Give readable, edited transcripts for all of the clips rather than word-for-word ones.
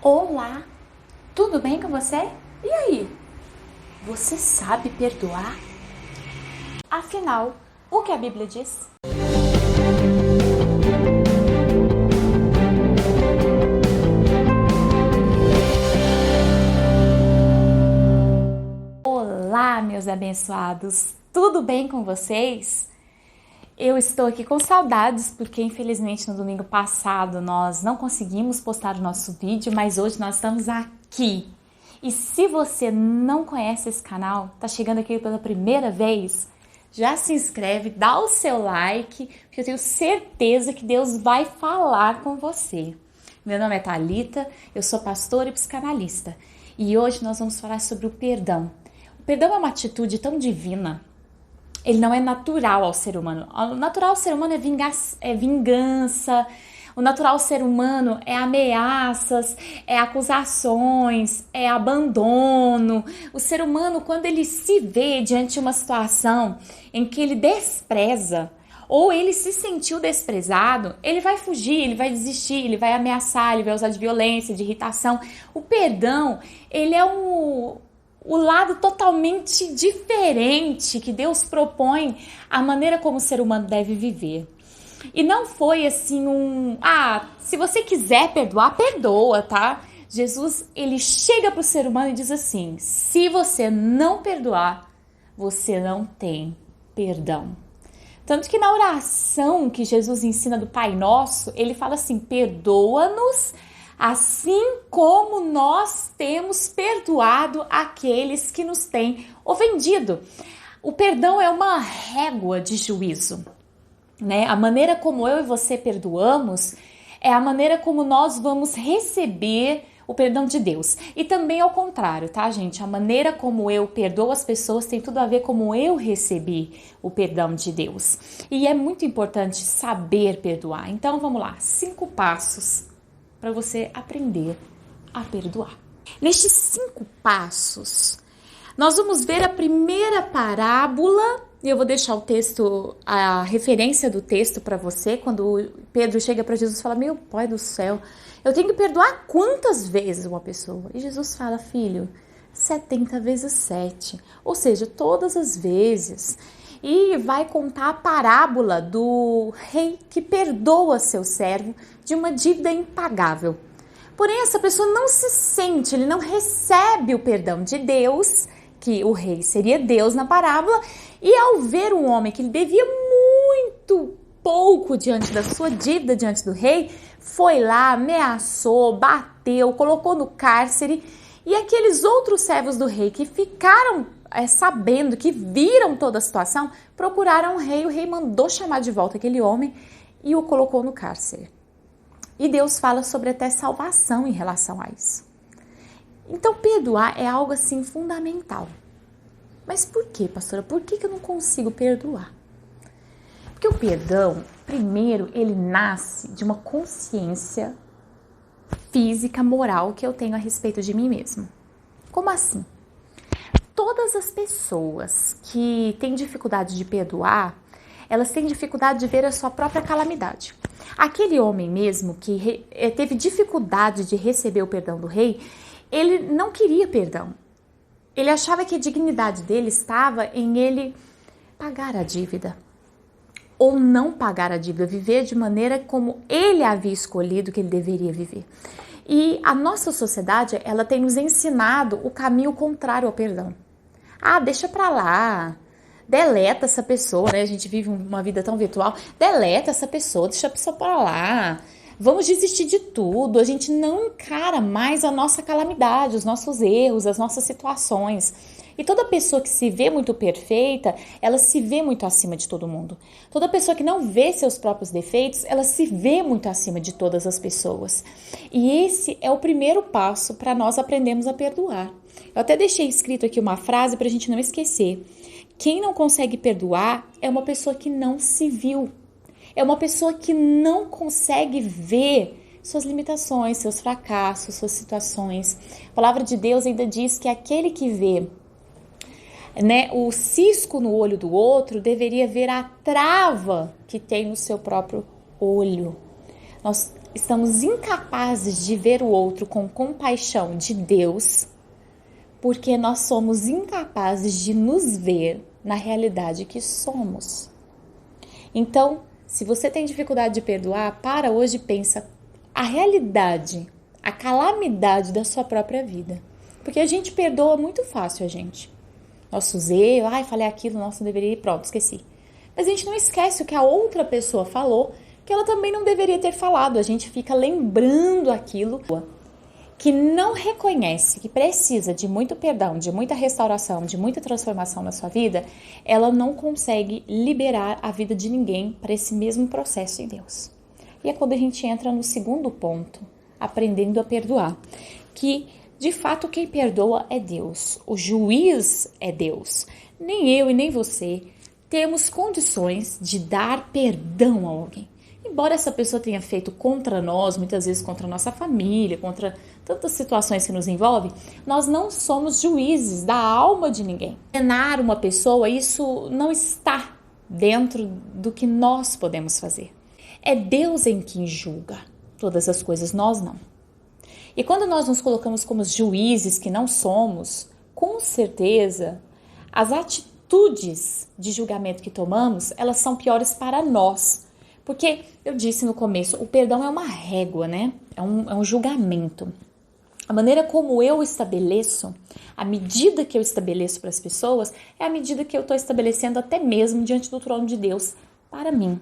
Olá, tudo bem com você? E aí, você sabe perdoar? Afinal, o que a Bíblia diz? Olá, meus abençoados, tudo bem com vocês? Eu estou aqui com saudades porque infelizmente no domingo passado nós não conseguimos postar o nosso vídeo, mas hoje nós estamos aqui. E se você não conhece esse canal, tá chegando aqui pela primeira vez, já se inscreve, dá o seu like, porque eu tenho certeza que Deus vai falar com você. Meu nome é Thalita, eu sou pastora e psicanalista e hoje nós vamos falar sobre o perdão. O perdão é uma atitude tão divina. Ele não é natural ao ser humano. O natural ao ser humano é vingança. O natural ao ser humano é ameaças, é acusações, é abandono. O ser humano, quando ele se vê diante de uma situação em que ele despreza ou ele se sentiu desprezado, ele vai fugir, ele vai desistir, ele vai ameaçar, ele vai usar de violência, de irritação. O perdão, ele é o lado totalmente diferente que Deus propõe a maneira como o ser humano deve viver. E não foi assim se você quiser perdoar, perdoa, tá? Jesus, ele chega pro ser humano e diz assim: se você não perdoar, você não tem perdão. Tanto que na oração que Jesus ensina do Pai Nosso, ele fala assim: perdoa-nos assim como nós temos perdoado aqueles que nos têm ofendido. O perdão é uma régua de juízo, né? A maneira como eu e você perdoamos é a maneira como nós vamos receber o perdão de Deus. E também ao contrário, tá, gente? A maneira como eu perdoo as pessoas tem tudo a ver como eu recebi o perdão de Deus. E é muito importante saber perdoar. Então, vamos lá. 5 passos para você aprender a perdoar. Nestes 5 passos, nós vamos ver a primeira parábola, e eu vou deixar o texto, a referência do texto para você, quando Pedro chega para Jesus e fala: meu Pai do céu, eu tenho que perdoar quantas vezes uma pessoa? E Jesus fala: filho, 70 vezes 7, ou seja, todas as vezes. E vai contar a parábola do rei que perdoa seu servo de uma dívida impagável. Porém, essa pessoa não se sente, ele não recebe o perdão de Deus, que o rei seria Deus na parábola, e ao ver um homem que ele devia muito pouco diante da sua dívida diante do rei, foi lá, ameaçou, bateu, colocou no cárcere, e aqueles outros servos do rei que ficaram sabendo, que viram toda a situação, procuraram o rei mandou chamar de volta aquele homem e o colocou no cárcere. E Deus fala sobre até salvação em relação a isso. Então perdoar é algo assim fundamental. Mas por que, pastora? Por que eu não consigo perdoar? Porque o perdão, primeiro, ele nasce de uma consciência física, moral que eu tenho a respeito de mim mesmo. Como assim? Todas as pessoas que têm dificuldade de perdoar, elas têm dificuldade de ver a sua própria calamidade. Aquele homem mesmo que teve dificuldade de receber o perdão do rei, ele não queria perdão. Ele achava que a dignidade dele estava em ele pagar a dívida. Ou não pagar a dívida, viver de maneira como ele havia escolhido que ele deveria viver. E a nossa sociedade, ela tem nos ensinado o caminho contrário ao perdão. Deixa pra lá, deleta essa pessoa, né? A gente vive uma vida tão virtual, deleta essa pessoa, deixa a pessoa pra lá. Vamos desistir de tudo, a gente não encara mais a nossa calamidade, os nossos erros, as nossas situações. E toda pessoa que se vê muito perfeita, ela se vê muito acima de todo mundo. Toda pessoa que não vê seus próprios defeitos, ela se vê muito acima de todas as pessoas. E esse é o primeiro passo para nós aprendermos a perdoar. Eu até deixei escrito aqui uma frase para a gente não esquecer. Quem não consegue perdoar é uma pessoa que não se viu. É uma pessoa que não consegue ver suas limitações, seus fracassos, suas situações. A palavra de Deus ainda diz que aquele que vê, né, o cisco no olho do outro deveria ver a trava que tem no seu próprio olho. estamos incapazes de ver o outro com compaixão de Deus, porque nós somos incapazes de nos ver na realidade que somos. Então, se você tem dificuldade de perdoar, para hoje e pensa a realidade, a calamidade da sua própria vida. Porque a gente perdoa muito fácil a gente. Nossos erros, falei aquilo, nossa, não deveria ir, pronto, esqueci. Mas a gente não esquece o que a outra pessoa falou, que ela também não deveria ter falado. A gente fica lembrando aquilo que não reconhece que precisa de muito perdão, de muita restauração, de muita transformação na sua vida, ela não consegue liberar a vida de ninguém para esse mesmo processo em Deus. E é quando a gente entra no segundo ponto, aprendendo a perdoar, que de fato quem perdoa é Deus, o juiz é Deus. Nem eu e nem você temos condições de dar perdão a alguém. Embora essa pessoa tenha feito contra nós, muitas vezes contra a nossa família, contra tantas situações que nos envolvem, nós não somos juízes da alma de ninguém. Condenar uma pessoa, isso não está dentro do que nós podemos fazer. É Deus em quem julga todas as coisas, nós não. E quando nós nos colocamos como juízes que não somos, com certeza, as atitudes de julgamento que tomamos, elas são piores para nós. Porque eu disse no começo, o perdão é uma régua, né? É um julgamento. A maneira como eu estabeleço, a medida que eu estabeleço para as pessoas, é a medida que eu estou estabelecendo até mesmo diante do trono de Deus para mim.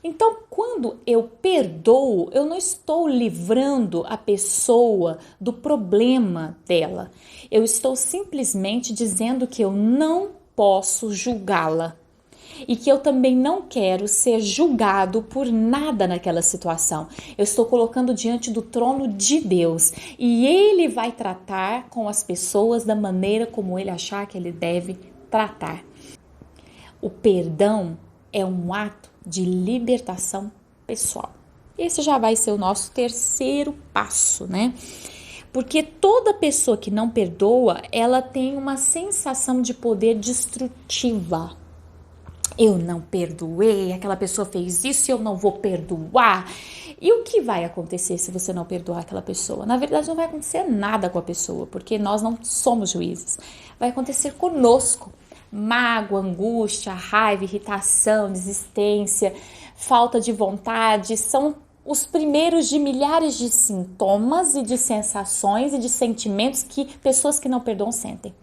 Então, quando eu perdoo, eu não estou livrando a pessoa do problema dela. Eu estou simplesmente dizendo que eu não posso julgá-la. E que eu também não quero ser julgado por nada naquela situação. Eu estou colocando diante do trono de Deus e Ele vai tratar com as pessoas da maneira como Ele achar que Ele deve tratar. O perdão é um ato de libertação pessoal. Esse já vai ser o nosso terceiro passo, né? Porque toda pessoa que não perdoa, ela tem uma sensação de poder destrutiva. Eu não perdoei, aquela pessoa fez isso e eu não vou perdoar. E o que vai acontecer se você não perdoar aquela pessoa? Na verdade, não vai acontecer nada com a pessoa, porque nós não somos juízes. Vai acontecer conosco. Mágoa, angústia, raiva, irritação, desistência, falta de vontade, são os primeiros de milhares de sintomas e de sensações e de sentimentos que pessoas que não perdoam sentem.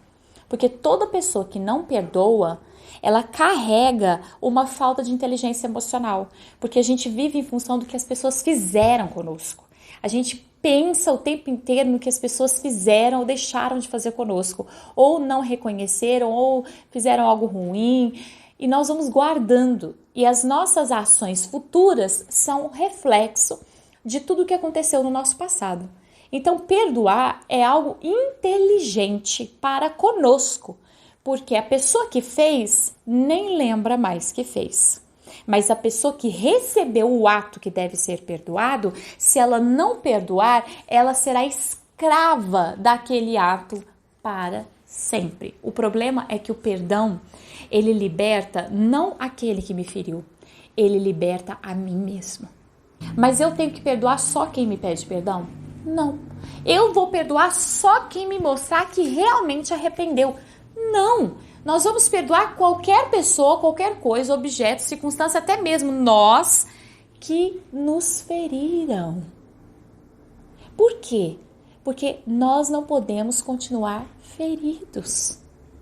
Porque toda pessoa que não perdoa, ela carrega uma falta de inteligência emocional, porque a gente vive em função do que as pessoas fizeram conosco. A gente pensa o tempo inteiro no que as pessoas fizeram ou deixaram de fazer conosco, ou não reconheceram, ou fizeram algo ruim, e nós vamos guardando. E as nossas ações futuras são reflexo de tudo o que aconteceu no nosso passado. Então, perdoar é algo inteligente para conosco, porque a pessoa que fez nem lembra mais que fez. Mas a pessoa que recebeu o ato que deve ser perdoado, se ela não perdoar, ela será escrava daquele ato para sempre. O problema é que o perdão, ele liberta não aquele que me feriu, ele liberta a mim mesmo. Mas eu tenho que perdoar só quem me pede perdão? Não. Eu vou perdoar só quem me mostrar que realmente arrependeu. Não. Nós vamos perdoar qualquer pessoa, qualquer coisa, objeto, circunstância, até mesmo nós que nos feriram. Por quê? Porque nós não podemos continuar feridos.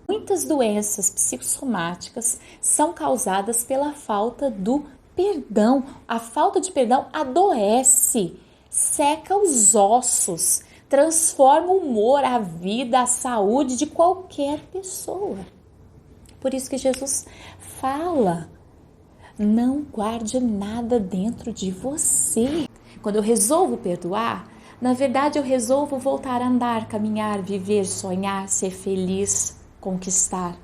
Muitas doenças psicossomáticas são causadas pela falta do perdão. A falta de perdão adoece, seca os ossos, transforma o humor, a vida, a saúde de qualquer pessoa. Por isso que Jesus fala, não guarde nada dentro de você. Quando eu resolvo perdoar, na verdade eu resolvo voltar a andar, caminhar, viver, sonhar, ser feliz, conquistar.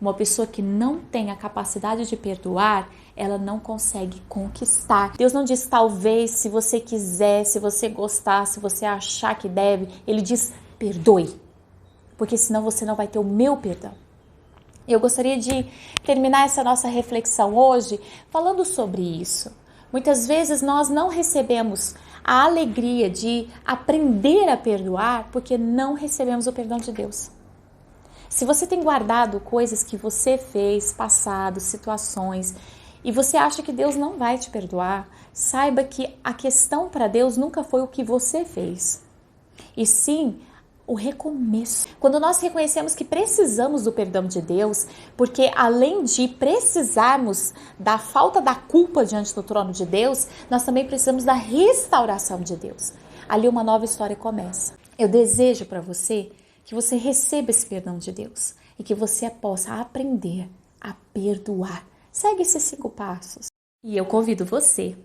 Uma pessoa que não tem a capacidade de perdoar, ela não consegue conquistar. Deus não diz talvez, se você quiser, se você gostar, se você achar que deve. Ele diz perdoe, porque senão você não vai ter o meu perdão. Eu gostaria de terminar essa nossa reflexão hoje falando sobre isso, Muitas vezes nós não recebemos a alegria de aprender a perdoar porque não recebemos o perdão de Deus. Se você tem guardado coisas que você fez, passado, situações, e você acha que Deus não vai te perdoar, saiba que a questão para Deus nunca foi o que você fez, e sim o recomeço. Quando nós reconhecemos que precisamos do perdão de Deus, porque além de precisarmos da falta da culpa diante do trono de Deus, nós também precisamos da restauração de Deus. Ali uma nova história começa. Eu desejo para você que você receba esse perdão de Deus e que você possa aprender a perdoar. Segue esses 5 passos. E eu convido você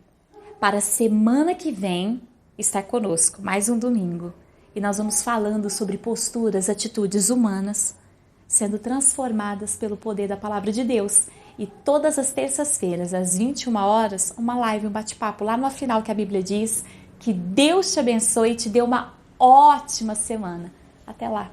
para a semana que vem estar conosco, mais um domingo. E nós vamos falando sobre posturas, atitudes humanas sendo transformadas pelo poder da palavra de Deus. E todas as terças-feiras, às 21 horas, uma live, um bate-papo lá no final que a Bíblia diz que Deus te abençoe e te dê uma ótima semana. Até lá!